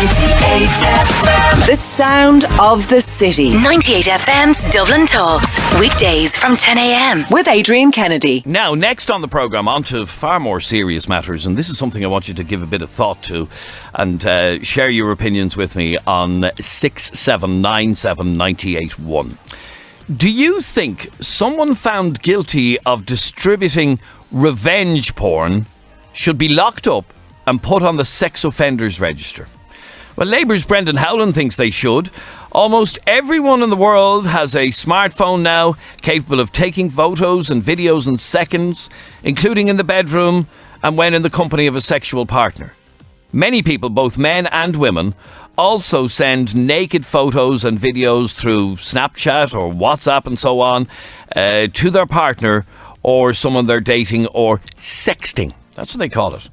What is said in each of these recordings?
98FM. The sound of the city. 98FM's Dublin Talks. Weekdays from 10 a.m. With Adrian Kennedy. Now, next on the programme, on to far more serious matters. And this is something I want you to give a bit of thought to and share your opinions with me on 6797981. Do you think someone found guilty of distributing revenge porn should be locked up and put on the sex offenders register? Well, Labour's Brendan Howland thinks they should. Almost everyone in the world has a smartphone now capable of taking photos and videos in seconds, including in the bedroom and when in the company of a sexual partner. Many people, both men and women, also send naked photos and videos through Snapchat or WhatsApp and so on to their partner or someone they're dating, or sexting. That's what they call it.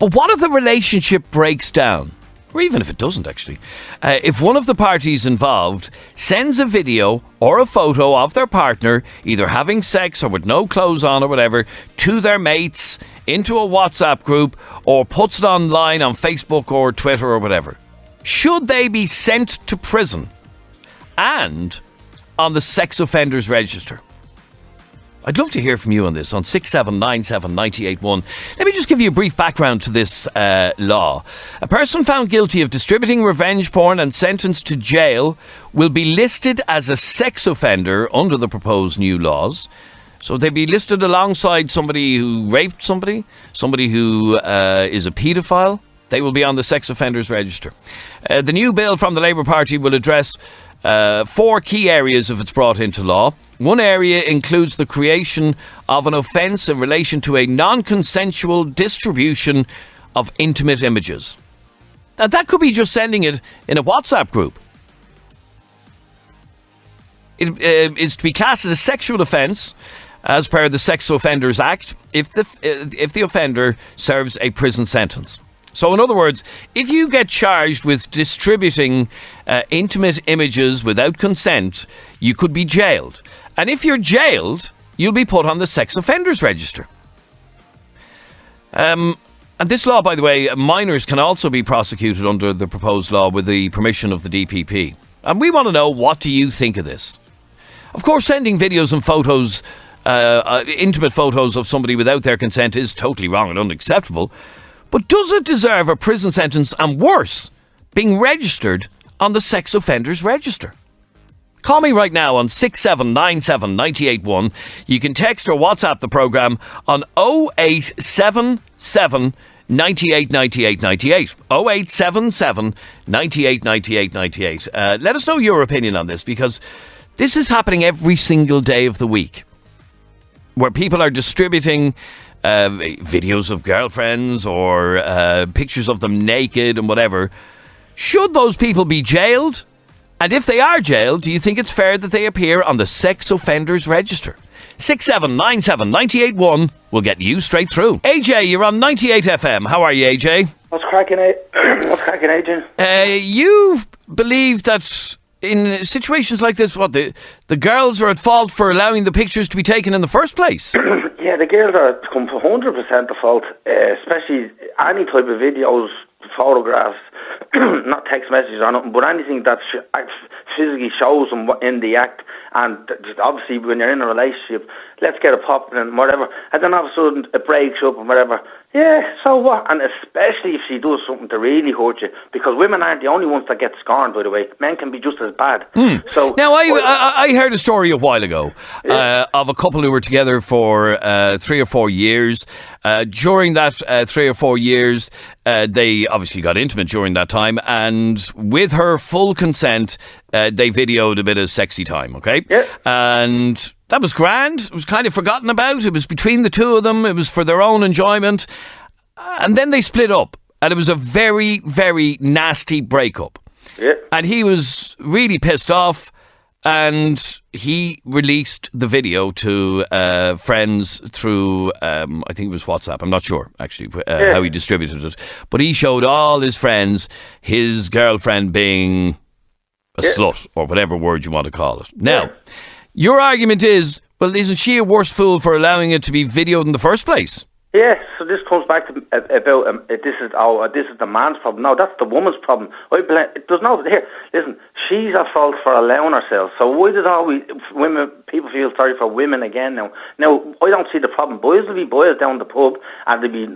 But what if the relationship breaks down? Or even if it doesn't, actually. If one of the parties involved sends a video or a photo of their partner, either having sex or with no clothes on or whatever, to their mates, into a WhatsApp group, or puts it online on Facebook or Twitter or whatever, should they be sent to prison and on the sex offenders register? I'd love to hear from you on this on 6797981. Let me just give you a brief background to this law. A person found guilty of distributing revenge porn and sentenced to jail will be listed as a sex offender under the proposed new laws. So they'd be listed alongside somebody who raped somebody who is a paedophile. They will be on the sex offenders register. The new bill from the Labour Party will address 4 key areas if it's brought into law. One area includes the creation of an offence in relation to a non-consensual distribution of intimate images. Now, that could be just sending it in a WhatsApp group. It is to be classed as a sexual offence as per the Sex Offenders Act if the offender serves a prison sentence. So in other words, if you get charged with distributing intimate images without consent, you could be jailed. And if you're jailed, you'll be put on the sex offenders register. And this law, by the way, minors can also be prosecuted under the proposed law with the permission of the DPP. And we want to know, what do you think of this? Of course, sending videos and photos, intimate photos of somebody without their consent is totally wrong and unacceptable. But does it deserve a prison sentence and worse, being registered on the sex offenders register? Call me right now on 6797981. You can text or WhatsApp the programme on 0877 98 98 98. 0877 98 98 98. Let us know your opinion on this, because this is happening every single day of the week, where people are distributing videos of girlfriends or pictures of them naked and whatever. Should those people be jailed? And if they are jailed, do you think it's fair that they appear on the sex offenders register? 6797981 will get you straight through. AJ, you're on 98FM. How are you, AJ? What's cracking, Adrian? You believe that in situations like this, the girls are at fault for allowing the pictures to be taken in the first place? Yeah, the girls are 100% at fault, especially any type of videos, photographs, not text messages or nothing, but anything that physically shows them in the act. And obviously, when you're in a relationship, let's get it popping and whatever, and then all of a sudden it breaks up and whatever. Yeah, so what? And especially if she does something to really hurt you, because women aren't the only ones that get scorned, by the way. Men can be just as bad. So now, I heard a story a while ago of a couple who were together for 3 or 4 years. During that 3 or 4 years, they obviously got intimate during that time, and with her full consent, they videoed a bit of sexy time, okay? Yeah. And that was grand. It was kind of forgotten about. It was between the two of them. It was for their own enjoyment. And then they split up, and it was a very, very nasty breakup. Yeah. And he was really pissed off, and he released the video to friends through, I think it was WhatsApp. I'm not sure, actually, how he distributed it. But he showed all his friends his girlfriend being a slut, or whatever word you want to call it. Now, your argument is, well, isn't she a worse fool for allowing it to be videoed in the first place? Yeah, so this comes back to about this is the man's problem. No, that's the woman's problem. Listen, she's at fault for allowing herself. So why does people feel sorry for women again now? Now, I don't see the problem. Boys will be boys down the pub and they'll be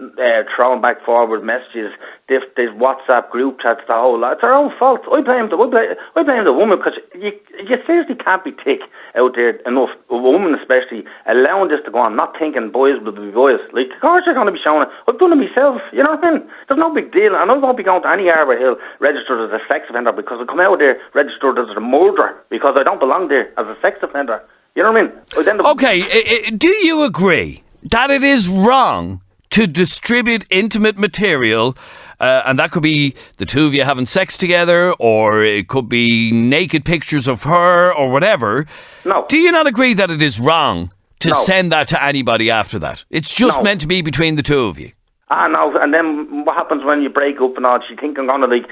throwing back forward messages. There's WhatsApp group chats, the whole lot. It's her own fault. I blame the woman because you seriously can't be thick out there enough, a woman especially, allowing this to go on, not thinking boys will be boys. Like, of course you're going to be showing it. I've done it myself, you know what I mean? There's no big deal. And I won't be going to any Arbor Hill registered as a sex offender because I come out there registered as a murderer because I don't belong there as a sex offender. You know what I mean? Okay, do you agree that it is wrong to distribute intimate material, and that could be the two of you having sex together, or it could be naked pictures of her, or whatever? No. Do you not agree that it is wrong to send that to anybody after that? It's just meant to be between the two of you. No, and then what happens when you break up and all? Do you think I'm going to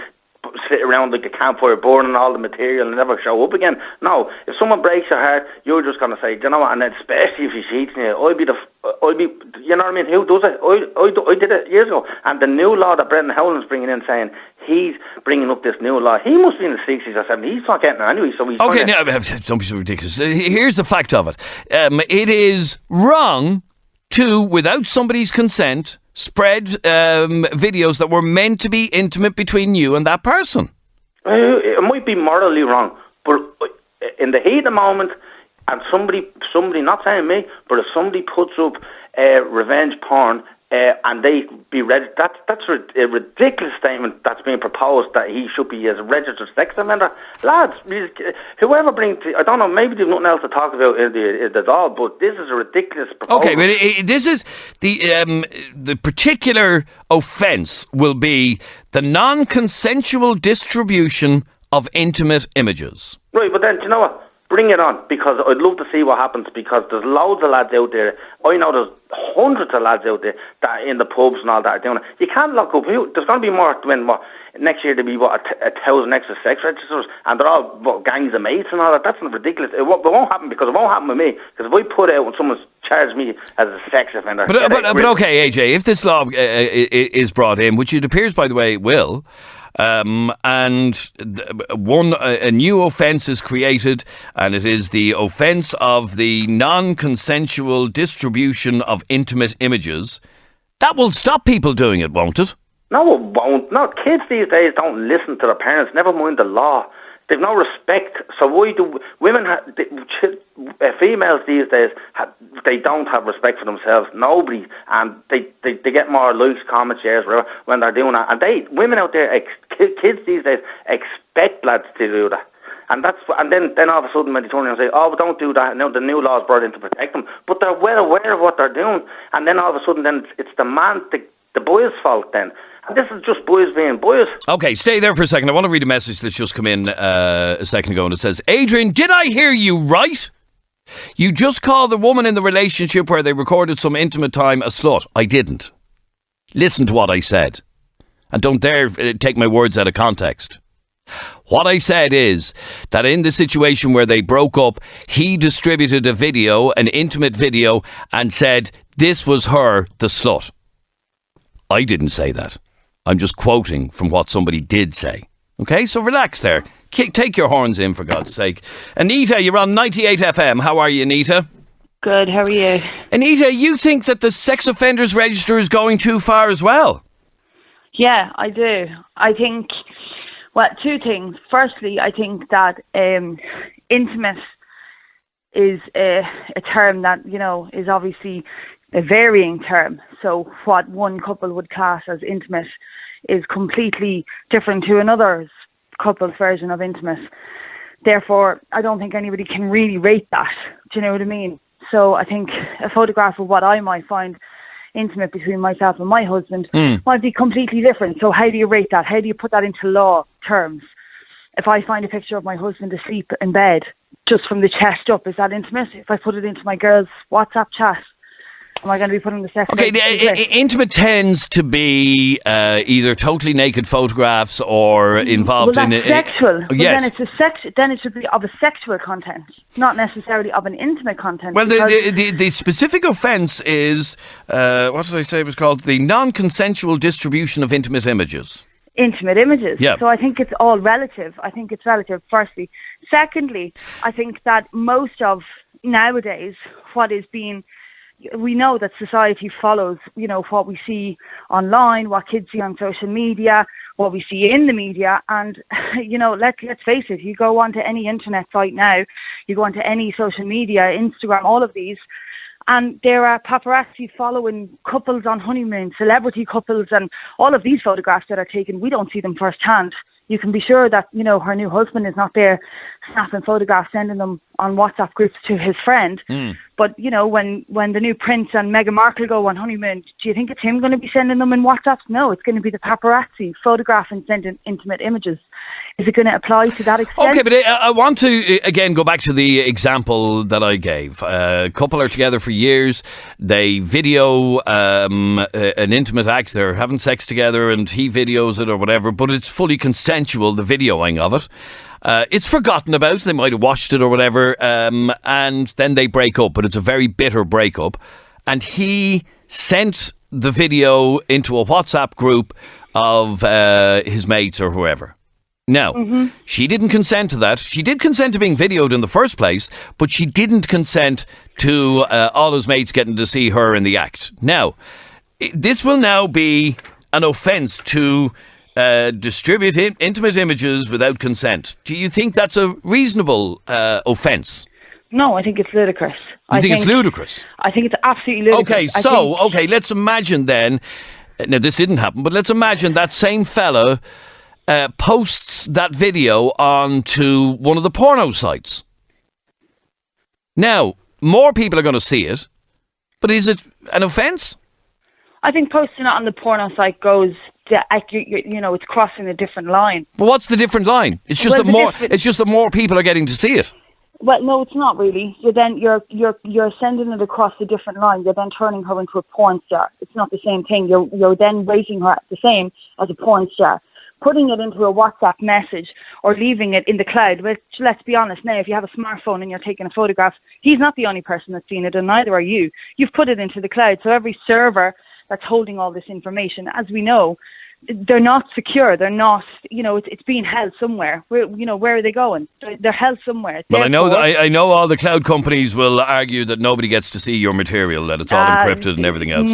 sit around like a campfire burning all the material and never show up again? No. If someone breaks your heart, you're just going to say, you know what? And then especially if he cheats on you, you know what I mean? Who does it? I did it years ago. And the new law that Brendan Howland's bringing in, saying he's bringing up this new law. He must be in the 60s or 70s. He's not getting it anyway. So he's okay. Now, don't be so ridiculous. Here's the fact of it. It is wrong to, without somebody's consent, spread videos that were meant to be intimate between you and that person. It might be morally wrong, but in the heat of the moment, and somebody not saying me, but if somebody puts up revenge porn and they be ready, that's a ridiculous statement that's being proposed, that he should be as a registered sex offender. Lads, whoever brings, I don't know, maybe there's nothing else to talk about at all, but this is a ridiculous proposal. Okay, but this is the particular offence will be the non-consensual distribution of intimate images. Right, but then, do you know what? Bring it on, because I'd love to see what happens, because there's loads of lads out there. I know there's hundreds of lads out there that in the pubs and all that are doing it. You can't lock up. There's going to be more next year. There'll be 1,000 extra sex registers, and they're all gangs of mates and all that. That's ridiculous. It won't happen, because it won't happen with me. Because if I put out and someone's charged me as a sex offender, but okay, AJ, if this law is brought in, which it appears, by the way, it will. And a new offence is created, and it is the offence of the non-consensual distribution of intimate images. That will stop people doing it, won't it? No, it won't. No, kids these days don't listen to their parents, never mind the law. They've no respect. So why do women, females these days, they don't have respect for themselves. Nobody, and they get more likes, comments, shares, whatever, when they're doing that. And women out there, kids these days, expect lads to do that. And then all of a sudden when they turn around and say, oh, but don't do that, now the new law is brought in to protect them. But they're well aware of what they're doing. And then all of a sudden then it's the man, the boy's fault then. And this is just boys being boys. Okay, stay there for a second. I want to read a message that's just come in a second ago, and it says, Adrian, did I hear you right? You just called the woman in the relationship where they recorded some intimate time a slut. I didn't. Listen to what I said. And don't dare take my words out of context. What I said is that in the situation where they broke up, he distributed a video, an intimate video, and said this was her, the slut. I didn't say that. I'm just quoting from what somebody did say. Okay, so relax there. Take your horns in, for God's sake. Anita, you're on 98FM. How are you, Anita? Good, how are you? Anita, you think that the sex offenders register is going too far as well? Yeah, I do. I think, well, two things. Firstly, I think that intimate is a term that, you know, is obviously a varying term. So what one couple would class as intimate is completely different to another couple's version of intimate. Therefore, I don't think anybody can really rate that. Do you know what I mean? So I think a photograph of what I might find intimate between myself and my husband might be completely different. So how do you rate that? How do you put that into law terms? If I find a picture of my husband asleep in bed, just from the chest up, is that intimate? If I put it into my girl's WhatsApp chat, Am I going to be putting the sex? Okay, intimate tends to be either totally naked photographs or involved well, that's in sexual. Well, yes. Then it should be of a sexual content, not necessarily of an intimate content. Well, the specific offence is what did I say it was called? The non-consensual distribution of intimate images. Intimate images. Yeah. So I think it's all relative. I think it's relative, firstly. Secondly, I think that most of nowadays what is being, we know that society follows, what we see online, what kids see on social media, what we see in the media. And, let's face it, you go onto any internet site now, you go onto any social media, Instagram, all of these, and there are paparazzi following couples on honeymoon, celebrity couples, and all of these photographs that are taken, we don't see them firsthand. You can be sure that, her new husband is not there snapping photographs, sending them on WhatsApp groups to his friend. But, when the new Prince and Meghan Markle go on honeymoon, do you think it's him going to be sending them in WhatsApps? No, it's going to be the paparazzi photographing, sending intimate images. Is it going to apply to that extent? Okay, but I want to, again, go back to the example that I gave. A couple are together for years. They video an intimate act. They're having sex together and he videos it or whatever, but it's fully consensual, the videoing of it. It's forgotten about. They might have watched it or whatever, and then they break up, but it's a very bitter breakup. And he sent the video into a WhatsApp group of his mates or whoever. Now, she didn't consent to that. She did consent to being videoed in the first place, but she didn't consent to all his mates getting to see her in the act. Now, this will now be an offence to distribute intimate images without consent. Do you think that's a reasonable offence? No, I think it's ludicrous. I think it's ludicrous? I think it's absolutely ludicrous. Okay, let's imagine then, now this didn't happen, but let's imagine that same fella posts that video onto one of the porno sites. Now, more people are going to see it, but is it an offence? I think posting it on the porno site goes, it's crossing a different line. But what's the different line? It's just that more people are getting to see it. Well, no, it's not really. You're sending it across a different line. You're then turning her into a porn star. It's not the same thing. You're then rating her the same as a porn star. Putting it into a WhatsApp message or leaving it in the cloud, which, let's be honest now, if you have a smartphone and you're taking a photograph, he's not the only person that's seen it, and neither are you. You've put it into the cloud, so every server that's holding all this information, as we know, they're not secure. They're not, it's being held somewhere. Where are they going? They're held somewhere. Well, I know all the cloud companies will argue that nobody gets to see your material, that it's all encrypted and everything else.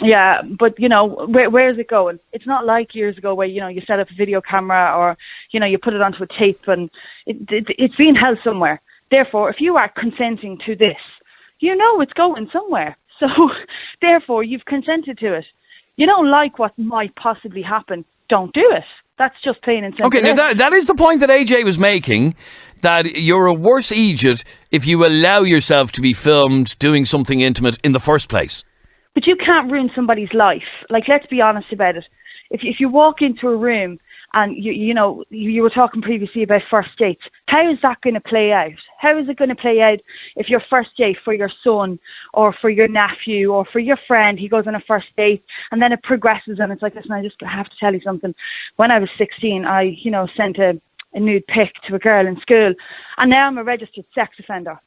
Yeah, but, where is it going? It's not like years ago where, you set up a video camera or, you put it onto a tape and it's being held somewhere. Therefore, if you are consenting to this, it's going somewhere. So, therefore, you've consented to it. You don't like what might possibly happen, don't do it. That's just plain and simple. Okay, now that is the point that AJ was making, that you're a worse idiot if you allow yourself to be filmed doing something intimate in the first place. But you can't ruin somebody's life. Let's be honest about it. If you walk into a room and you were talking previously about first dates, how is that going to play out? How is it going to play out if your first date for your son or for your nephew or for your friend, he goes on a first date and then it progresses and it's like, listen, I just have to tell you something. When I was 16, I, sent a nude pic to a girl in school and now I'm a registered sex offender.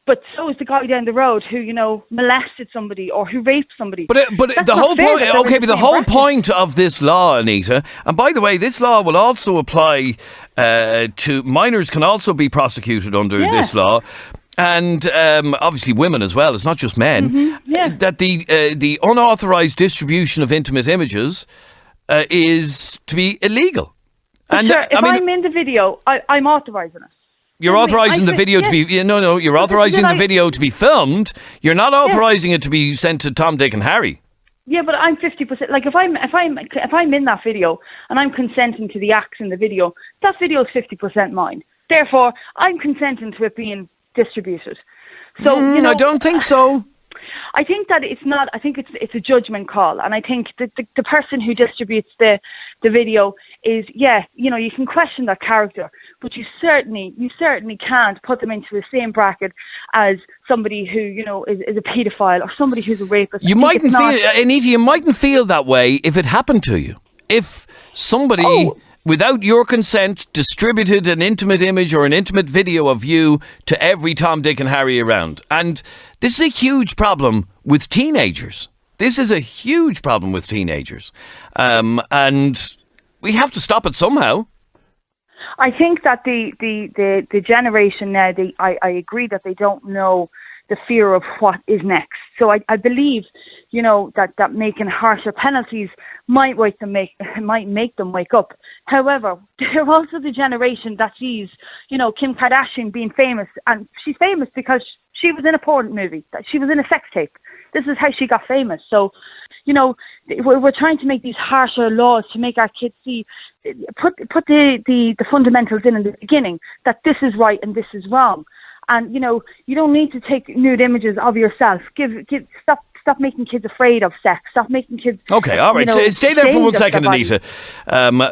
But so is the guy down the road who, molested somebody or who raped somebody. But the whole point, but the whole point of this law, Anita, and by the way, this law will also apply to minors, can also be prosecuted under this law. And obviously women as well, it's not just men. That the unauthorised distribution of intimate images is to be illegal. And sure, if I'm in the video, I'm authorising it. You're authorising the video to be... you're authorising the video to be filmed. You're not authorising it to be sent to Tom, Dick and Harry. Yeah, but I'm 50%. Like, if I'm in that video and I'm consenting to the acts in the video, that video is 50% mine. Therefore, I'm consenting to it being distributed. So, I don't think so. I think that it's not. I think it's a judgment call, and I think that the person who distributes the video is, you can question that character, but you certainly can't put them into the same bracket as somebody who, is a paedophile or somebody who's a rapist. You mightn't feel, Anita, you mightn't feel that way if it happened to you. If somebody, without your consent, distributed an intimate image or an intimate video of you to every Tom, Dick and Harry around. And this is a huge problem with teenagers. This is a huge problem with teenagers. And we have to stop it somehow. I think that the generation now, I agree that they don't know the fear of what is next. So I believe, that making harsher penalties might make them wake up. However, they're also the generation that sees, Kim Kardashian being famous, and she's famous because she was in a porn movie, that she was in a sex tape. This is how she got famous. So, we're trying to make these harsher laws to make our kids see, put the fundamentals in the beginning, that this is right and this is wrong. And, you don't need to take nude images of yourself. Stop making kids afraid of sex. Stop making kids... Okay, all right. Stay there for 1 second, Anita,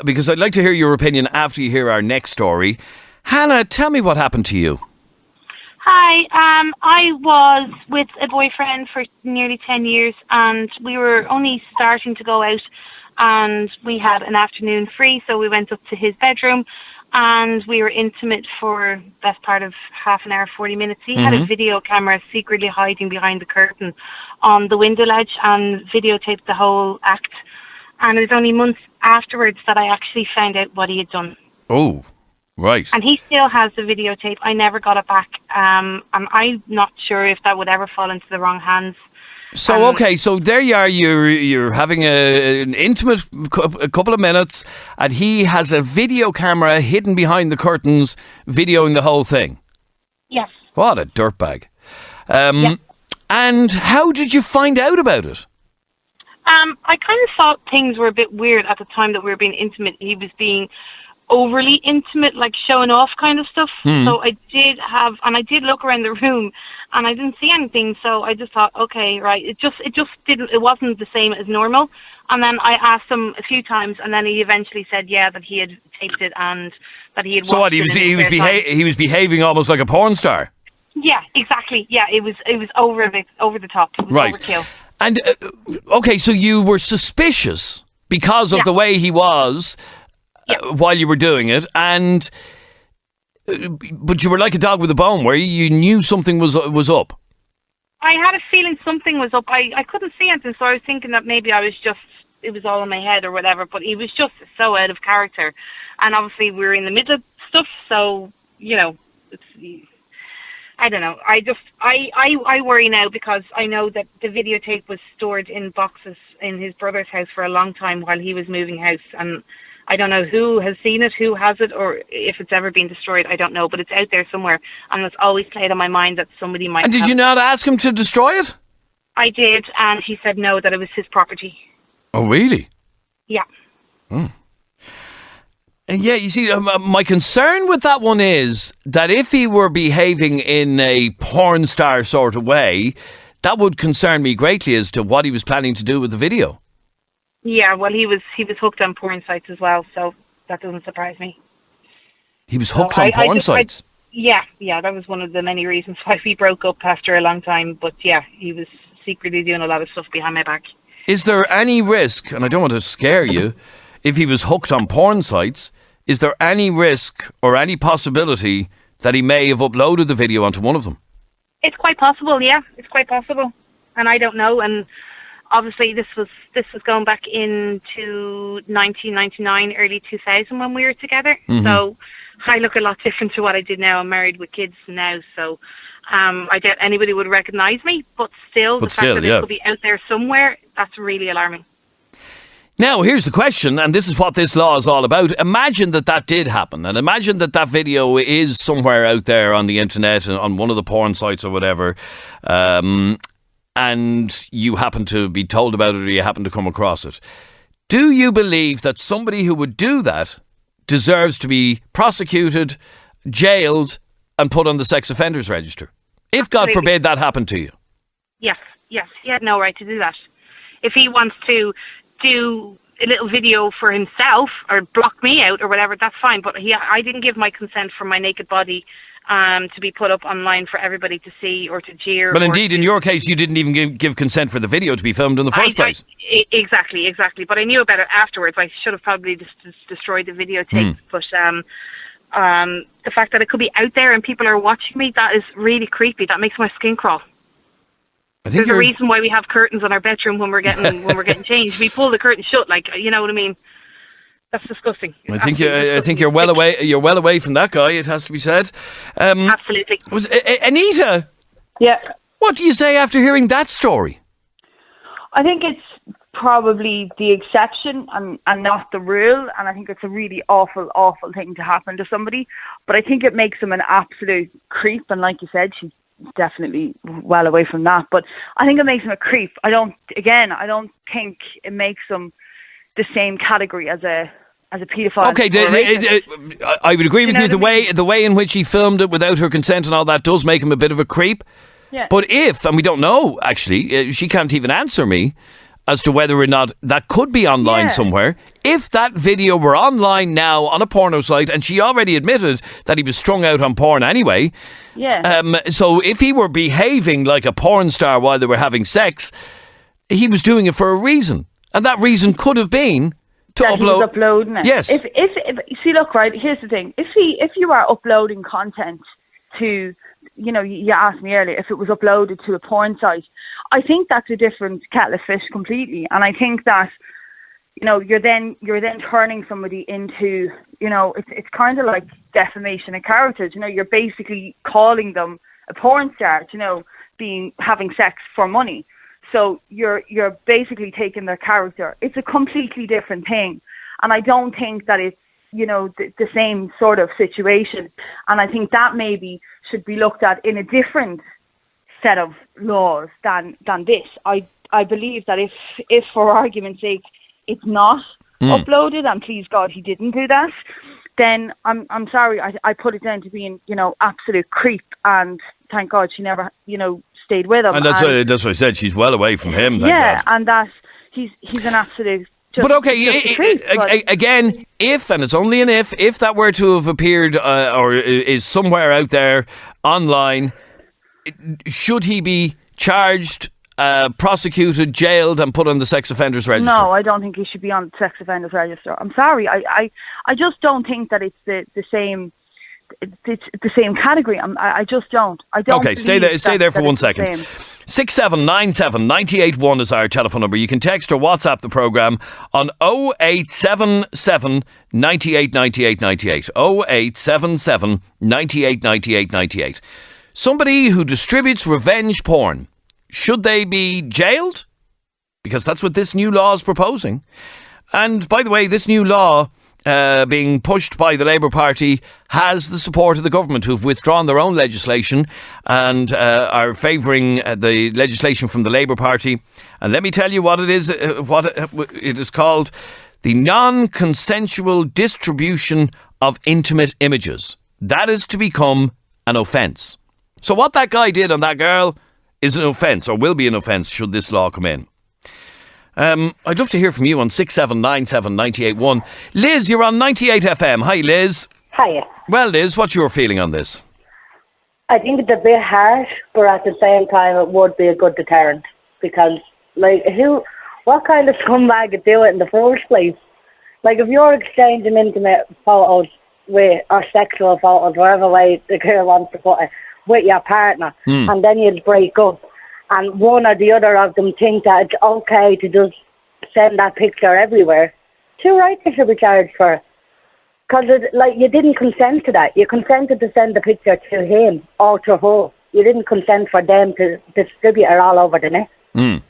because I'd like to hear your opinion after you hear our next story. Hannah, tell me what happened to you. Hi, I was with a boyfriend for nearly 10 years, and we were only starting to go out, and we had an afternoon free, so we went up to his bedroom, and we were intimate for best part of half an hour, 40 minutes. He had a video camera secretly hiding behind the curtain on the window ledge and videotaped the whole act. And it was only months afterwards that I actually found out what he had done. Oh, right. And he still has the videotape. I never got it back. And I'm not sure if that would ever fall into the wrong hands. So, okay, so there you are, you're having an intimate a couple of minutes, and he has a video camera hidden behind the curtains videoing the whole thing. Yes. What a dirtbag. Yeah. And how did you find out about it? I kind of thought things were a bit weird at the time that we were being intimate. He was being overly intimate, like showing off kind of stuff. So I did look around the room, and I didn't see anything. So I just thought, okay, right. It wasn't the same as normal. And then I asked him a few times, and then he eventually said, yeah, that he had taped it and that he had. So what? He was behaving almost like a porn star. Yeah, exactly. Yeah, it was over the top. It was right. Overkill. And okay, so you were suspicious because of the way he was. While you were doing it, but you were like a dog with a bone, where you knew something was up. I had a feeling something was up. I couldn't see anything, so I was thinking that maybe it was all in my head or whatever, but he was just so out of character. And obviously we were in the middle of stuff, so, I don't know. I worry now because I know that the videotape was stored in boxes in his brother's house for a long time while he was moving house, and I don't know who has seen it, who has it, or if it's ever been destroyed. I don't know, but it's out there somewhere, and it's always played on my mind that somebody might. And did you not ask him to destroy it? I did, and he said no, that it was his property. Oh, really? Yeah. And yeah, you see, my concern with that one is that if he were behaving in a porn star sort of way, that would concern me greatly as to what he was planning to do with the video. Yeah, well, he was hooked on porn sites as well, so that doesn't surprise me. He was hooked on porn sites? Yeah, that was one of the many reasons why we broke up after a long time. But yeah, he was secretly doing a lot of stuff behind my back. Is there any risk, and I don't want to scare you, if he was hooked on porn sites, is there any risk or any possibility that he may have uploaded the video onto one of them? It's quite possible, yeah. It's quite possible. And I don't know, and obviously, this was going back into 1999, early 2000 when we were together. So I look a lot different to what I did now. I'm married with kids now, so I doubt anybody would recognise me. But still, the fact that it could be out there somewhere, that's really alarming. Now, here's the question, and this is what this law is all about. Imagine that did happen, and imagine that video is somewhere out there on the internet, on one of the porn sites or whatever, and you happen to be told about it or you happen to come across it. Do you believe that somebody who would do that deserves to be prosecuted, jailed, and put on the sex offenders register? If, God forbid, that happened to you. Yes, he had no right to do that. If he wants to do a little video for himself or block me out or whatever, that's fine. But I didn't give my consent for my naked body to be put up online for everybody to see or to jeer. Well, indeed, in your case, you didn't even give consent for the video to be filmed in the first place. Exactly. But I knew about it afterwards. I should have probably just destroyed the videotape. But the fact that it could be out there and people are watching me, that is really creepy. That makes my skin crawl. There's a reason why we have curtains on our bedroom when we're getting changed. We pull the curtain shut, like, you know what I mean. That's disgusting. I think you're well away. You're well away from that guy. It has to be said. Absolutely. Anita? Yeah. What do you say after hearing that story? I think it's probably the exception and not the rule, and I think it's a really awful thing to happen to somebody. But I think it makes him an absolute creep, and like you said, she's definitely well away from that. But I think it makes him a creep. I don't think it makes him the same category as a paedophile. Okay, I would agree with you. The way in which he filmed it without her consent and all that does make him a bit of a creep. Yeah. But if, and we don't know actually, she can't even answer me as to whether or not that could be online somewhere. If that video were online now on a porno site, and she already admitted that he was strung out on porn anyway. Yeah. So if he were behaving like a porn star while they were having sex, he was doing it for a reason, and that reason could have been to that upload. He's uploading it. Yes. If see, look, right. Here's the thing. If you are uploading content to, you know, you asked me earlier if it was uploaded to a porn site, I think that's a different kettle of fish completely. And I think that, you know, you're then turning somebody into, you know, it's kind of like defamation of character. You know, you're basically calling them a porn star, you know, having sex for money. So you're basically taking their character. It's a completely different thing. And I don't think that it's, you know, the same sort of situation. And I think that maybe should be looked at in a different set of laws than this. I believe that if for argument's sake it's not uploaded, and please God he didn't do that, then I'm sorry, I put it down to being, you know, absolute creep, and thank God she never, you know, stayed with him. And that's what I said, she's well away from him, thank God. And that he's an absolute but okay, again, if, and it's only an if that were to have appeared or is somewhere out there online, should he be charged, prosecuted, jailed and put on the sex offenders register? No, I don't think he should be on the sex offenders register. I'm sorry, I just don't think that it's the same. It's the same category. I just don't. I don't. Okay, stay there for 1 second. 6797 981 is our telephone number. You can text or WhatsApp the programme on 0877 98 98 98. 0877 98 98 98. Somebody who distributes revenge porn, should they be jailed? Because that's what this new law is proposing. And by the way, this new law being pushed by the Labour Party has the support of the government, who've withdrawn their own legislation and are favouring the legislation from the Labour Party. And let me tell you what it is. What it is called: the non-consensual distribution of intimate images. That is to become an offence. So what that guy did on that girl is an offence, or will be an offence should this law come in. I'd love to hear from you on 6797 981. Liz, you're on 98FM. Hi, Liz. Hiya. Well, Liz, what's your feeling on this? I think it's a bit harsh, but at the same time, it would be a good deterrent. Because, like, what kind of scumbag would do it in the first place? Like, if you're exchanging intimate photos or sexual photos, whatever way the girl wants to put it, with your partner, and then you'd break up, and one or the other of them think that it's okay to just send that picture everywhere, too right they should be charged for it. Because, like, you didn't consent to that. You consented to send the picture to him or to her. You didn't consent for them to distribute it all over the net. You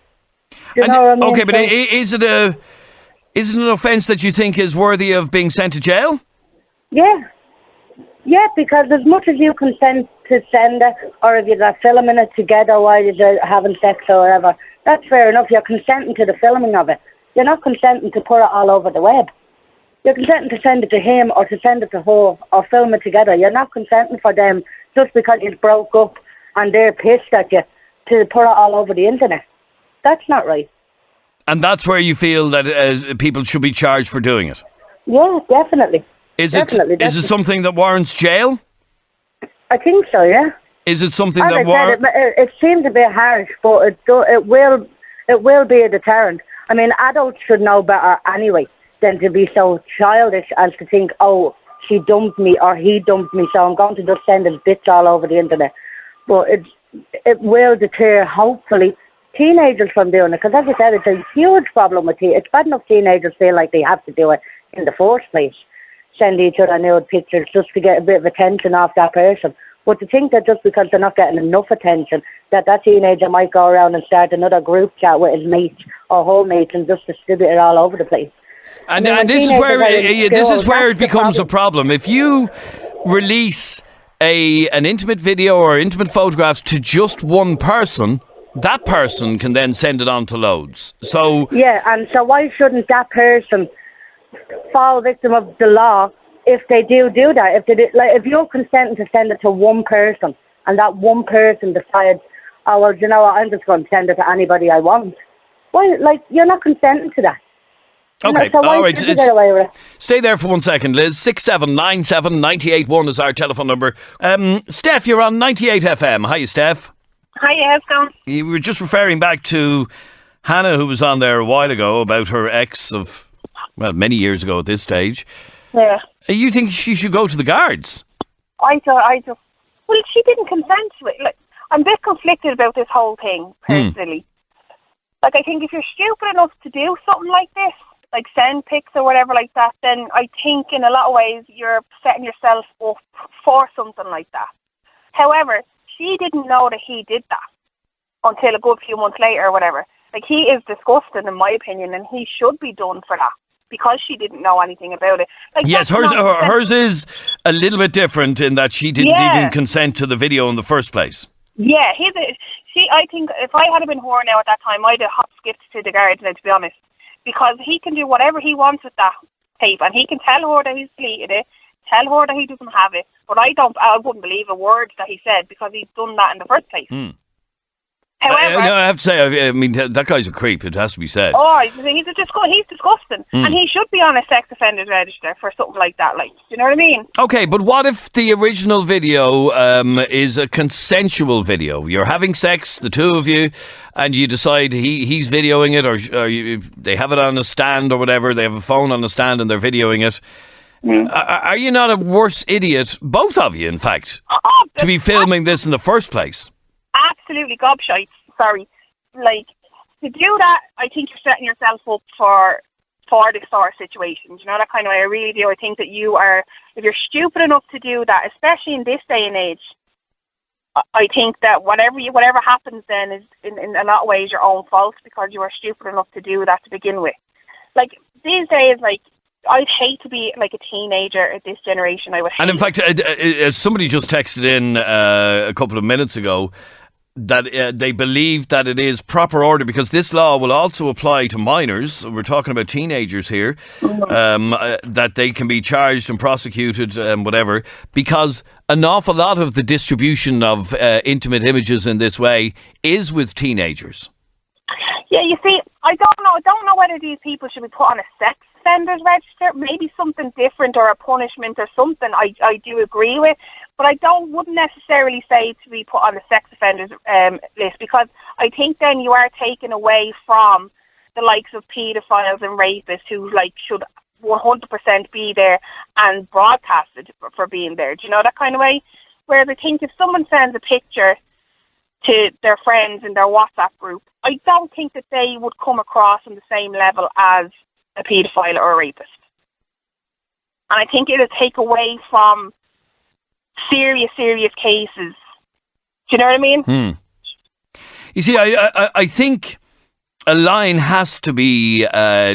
know what I mean? Okay, but is it an offence that you think is worthy of being sent to jail? Yeah. Yeah, because as much as you consent to send it, or if you're filming it together while you're having sex or whatever, that's fair enough. You're consenting to the filming of it. You're not consenting to put it all over the web. You're consenting to send it to him or to send it to her or film it together. You're not consenting for them just because you broke up and they're pissed at you to put it all over the internet. That's not right. And that's where you feel that people should be charged for doing it? Yeah, definitely. Is it something that warrants jail? I think so, yeah. Is it something As that I said, it seems a bit harsh, but it will be a deterrent. I mean, adults should know better anyway than to be so childish as to think, oh, she dumped me or he dumped me, so I'm going to just send his bits all over the internet. But it will deter, hopefully, teenagers from doing it. Because as I said, it's a huge problem with It's bad enough teenagers feel like they have to do it in the first place. Send each other nude pictures just to get a bit of attention off that person. But to think that just because they're not getting enough attention, that teenager might go around and start another group chat with his mates or whole mates and just distribute it all over the place. And this is where it becomes a problem. If you release an intimate video or intimate photographs to just one person, that person can then send it on to loads. So yeah, and so why shouldn't that person fall victim of the law if they do that? If you're consenting to send it to one person and that one person decides, oh well, you know what, I'm just going to send it to anybody I want. Why? You're not consenting to that. Okay, so all right. Get away with it? Stay there for 1 second, Liz. 6797 981 is our telephone number. Steph, you're on 98FM. Hiya, Steph. Hiya, how's it going? You were just referring back to Hannah, who was on there a while ago, about her ex of, well, many years ago at this stage. Yeah. You think she should go to the guards? I just, well, she didn't consent to it. I'm a bit conflicted about this whole thing, personally. I think if you're stupid enough to do something like this, like send pics or whatever like that, then I think in a lot of ways you're setting yourself up for something like that. However, she didn't know that he did that until a good few months later or whatever. He is disgusting in my opinion, and he should be done for that because she didn't know anything about it. Yes, hers is a little bit different in that she didn't even consent to the video in the first place. Yeah, I think if I had been her now at that time, I'd have hop-skipped to the guards now, to be honest. Because he can do whatever he wants with that tape, and he can tell her that he's deleted it, tell her that he doesn't have it, but I wouldn't believe a word that he said because he's done that in the first place. However, I have to say, I mean, that guy's a creep, it has to be said. Oh, he's disgusting. And he should be on a sex offenders register for something like that, you know what I mean? Okay, but what if the original video is a consensual video? You're having sex, the two of you, and you decide he's videoing it, or they have it on a stand or whatever, they have a phone on a stand and they're videoing it. Are you not a worse idiot, both of you in fact, to be filming this in the first place? Absolutely gobshites, sorry. To do that, I think you're setting yourself up for this sort of situation. You know, that kind of way. I really do. I think that if you're stupid enough to do that, especially in this day and age, I think that whatever happens then is in a lot of ways your own fault because you were stupid enough to do that to begin with. These days, I'd hate to be a teenager at this generation. I would hate. And in fact, somebody just texted in a couple of minutes ago that they believe that it is proper order because this law will also apply to minors. We're talking about teenagers here, that they can be charged and prosecuted and whatever because an awful lot of the distribution of intimate images in this way is with teenagers. Yeah, you see, I don't know whether these people should be put on a sex offenders register, maybe something different or a punishment or something I do agree with, but I wouldn't necessarily say to be put on the sex offenders list because I think then you are taken away from the likes of paedophiles and rapists who should 100% be there and broadcasted for being there. Do you know, that kind of way? Whereas I think if someone sends a picture to their friends in their WhatsApp group, I don't think that they would come across on the same level as a paedophile or a rapist. And I think it'll take away from serious cases. Do you know what I mean? You see, I think a line has to be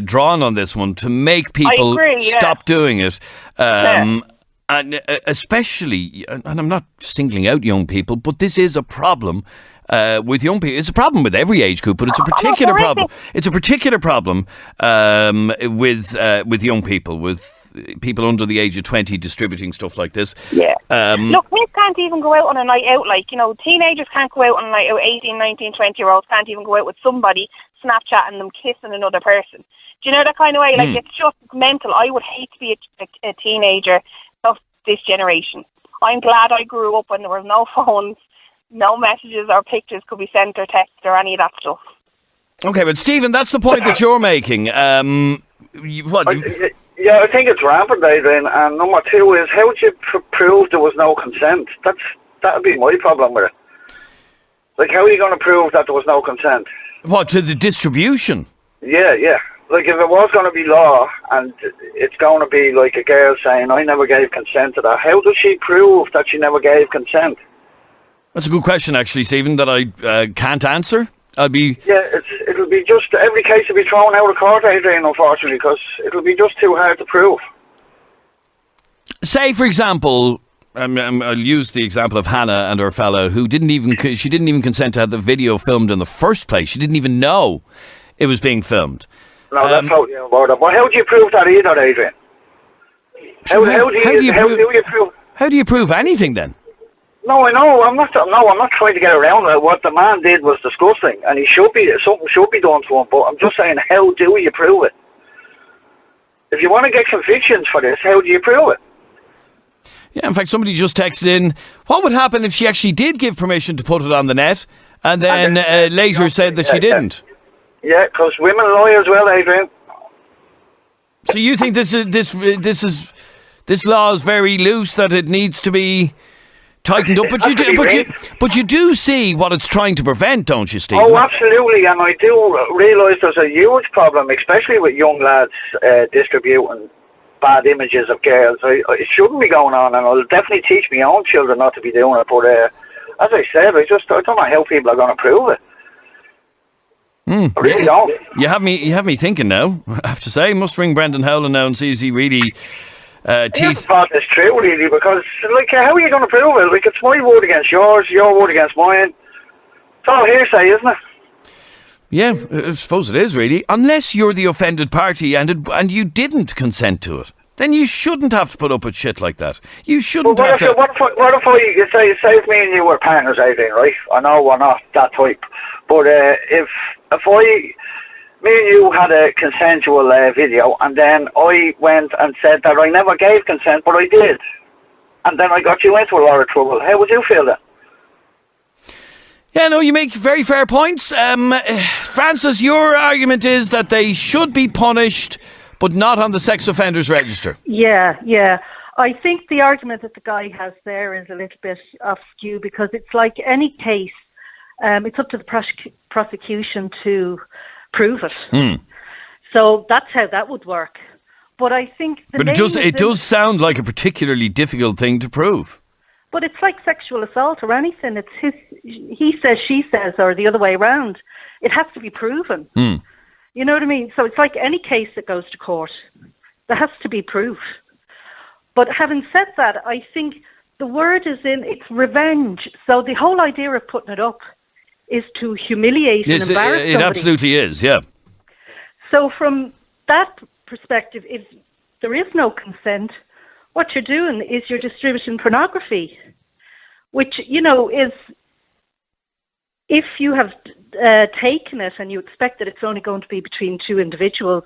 drawn on this one to make people stop doing it. And especially, and I'm not singling out young people, but this is a problem with young people. It's a problem with every age group, but it's a particular problem. It's a particular problem with young people, with people under the age of 20 distributing stuff like this. Yeah. Look, kids can't even go out on a night out. Teenagers can't go out on a night out. 18, 19, 20-year-olds can't even go out with somebody, Snapchatting them, kissing another person. Do you know that kind of way? It's just mental. I would hate to be a teenager of this generation. I'm glad I grew up when there was no phones, no messages or pictures could be sent or texted or any of that stuff. Okay, but Stephen, that's the point that you're making. Yeah, I think it's rampant, Adrian. And number two is, how would you prove there was no consent? That would be my problem with it. Like, how are you going to prove that there was no consent? What, to the distribution? Yeah. Like, if it was going to be law, and it's going to be like a girl saying, I never gave consent to that, how does she prove that she never gave consent? That's a good question, actually, Stephen, that I can't answer. It'll be just, every case will be thrown out of court, Adrian, unfortunately, because it'll be just too hard to prove. Say, for example, I'll use the example of Hannah and her fella who didn't even consent to have the video filmed in the first place. She didn't even know it was being filmed. No, that's totally about it. But how do you prove that either, Adrian? How do you prove anything then? No, I know. I'm not trying to get around it. What the man did was disgusting, and something should be done to him. But I'm just saying, how do you prove it? If you want to get convictions for this, how do you prove it? Yeah, in fact, somebody just texted in, what would happen if she actually did give permission to put it on the net, and then later said that she didn't? Yeah, because women lie as well, Adrian. So you think this law is very loose, that it needs to be tightened up, but you do see what it's trying to prevent, don't you, Stephen? Oh, absolutely, and I do realise there's a huge problem, especially with young lads distributing bad images of girls. It shouldn't be going on, and I'll definitely teach my own children not to be doing it. But as I said, I don't know how people are going to prove it. I really don't. You have me thinking now. I have to say, must ring Brendan Howland now and see is he really. I thought it's true, really, because like, how are you going to prove it? Like, it's my word against yours, your word against mine. It's all hearsay, isn't it? Yeah, I suppose it is, really. Unless you're the offended party and you didn't consent to it, then you shouldn't have to put up with shit like that. You shouldn't have to. What if say if me and you were partners, Aileen, right? I know we're not that type, but if me and you had a consensual video, and then I went and said that I never gave consent, but I did, and then I got you into a lot of trouble, how would you feel then? Yeah, no, you make very fair points. Francis, your argument is that they should be punished, but not on the sex offenders register. Yeah. I think the argument that the guy has there is a little bit askew, because it's like any case, it's up to the prosecution to prove it. So that's how that would work. But I think it does sound like a particularly difficult thing to prove. But it's like sexual assault or anything. It's he says, she says, or the other way around. It has to be proven. You know what I mean? So it's like any case that goes to court. There has to be proof. But having said that, I think the word is it's revenge. So the whole idea of putting it up is to humiliate and embarrass somebody. It absolutely is, yeah. So from that perspective, if there is no consent, what you're doing is you're distributing pornography, which, is, if you have taken it and you expect that it's only going to be between two individuals,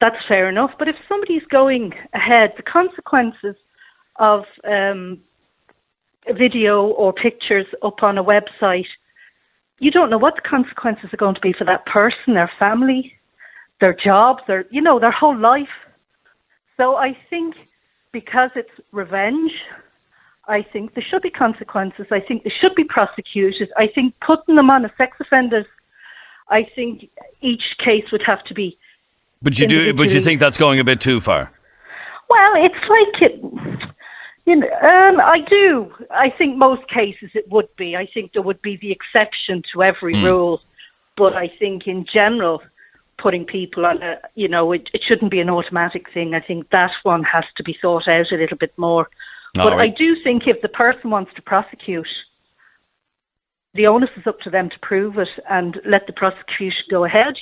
that's fair enough. But if somebody's going ahead, the consequences of a video or pictures up on a website, you don't know what the consequences are going to be for that person, their family, their jobs, their whole life. So I think because it's revenge, I think there should be consequences. I think they should be prosecuted. I think putting them on as sex offenders, I think each case would have to be. But you think that's going a bit too far? Well, it's like I do. I think most cases it would be. I think there would be the exception to every rule, but I think in general, putting people on it shouldn't be an automatic thing. I think that one has to be thought out a little bit more. But I do think if the person wants to prosecute, the onus is up to them to prove it and let the prosecution go ahead,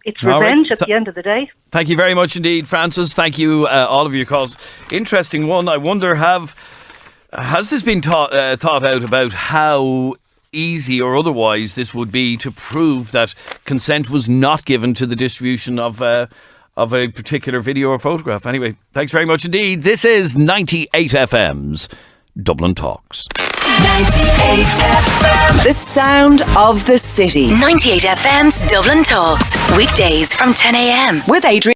It's revenge at the end of the day. Thank you very much indeed, Francis. Thank you, all of your calls. Interesting one. I wonder, has this been thought out about how easy or otherwise this would be to prove that consent was not given to the distribution of a particular video or photograph? Anyway, thanks very much indeed. This is 98FM's Dublin Talks. 98FM. The sound of the city. 98FM's Dublin Talks. Weekdays from 10 a.m. With Adrian.